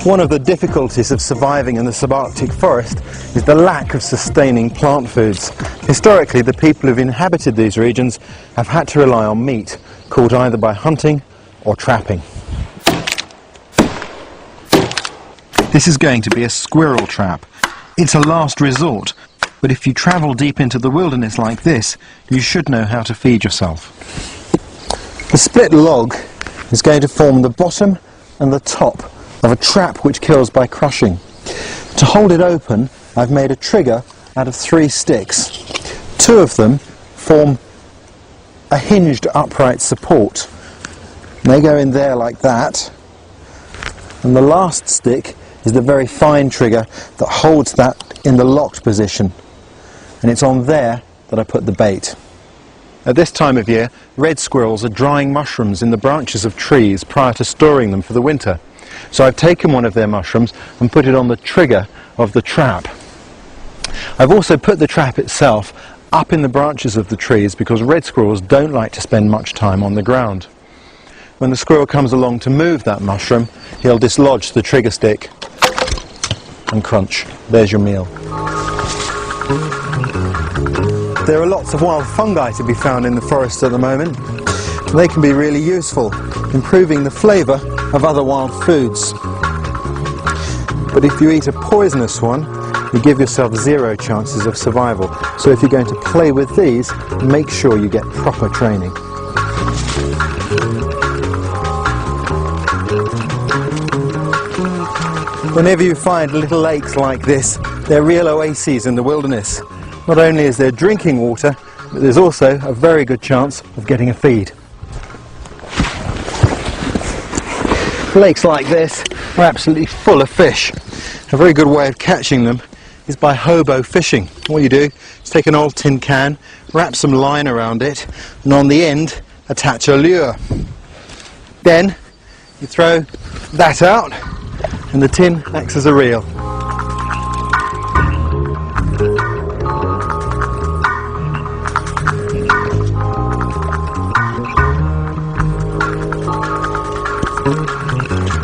One of the difficulties of surviving in the subarctic forest is the lack of sustaining plant foods. Historically, the people who've inhabited these regions have had to rely on meat, caught either by hunting or trapping. This is going to be a squirrel trap. It's a last resort, but if you travel deep into the wilderness like this, you should know how to feed yourself. The split log is going to form the bottom and the top of a trap which kills by crushing. To hold it open, I've made a trigger out of 3 sticks. 2 of them form a hinged upright support. They go in there like that, and the last stick is the very fine trigger that holds that in the locked position, and it's on there that I put the bait. At this time of year, red squirrels are drying mushrooms in the branches of trees prior to storing them for the winter. So I've taken one of their mushrooms and put it on the trigger of the trap. I've also put the trap itself up in the branches of the trees because red squirrels don't like to spend much time on the ground. When the squirrel comes along to move that mushroom, he'll dislodge the trigger stick and crunch. There's your meal. There are lots of wild fungi to be found in the forest at the moment. They can be really useful, improving the flavour of other wild foods. But if you eat a poisonous one, you give yourself 0 chances of survival. So if you're going to play with these, make sure you get proper training. Whenever you find little lakes like this, they're real oases in the wilderness. Not only is there drinking water, but there's also a very good chance of getting a feed. Lakes like this are absolutely full of fish. A very good way of catching them is by hobo fishing. What you do is take an old tin can, wrap some line around it, and on the end attach a lure. Then you throw that out and the tin acts as a reel.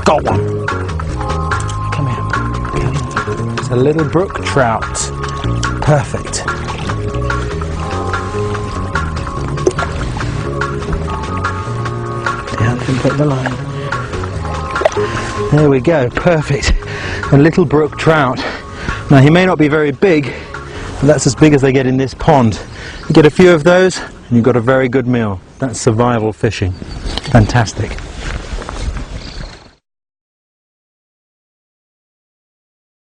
Got one. Come here. Come here. It's a little brook trout. Perfect. Down and put the line. There we go. Perfect. A little brook trout. Now he may not be very big, but that's as big as they get in this pond. You get a few of those and you've got a very good meal. That's survival fishing. Fantastic.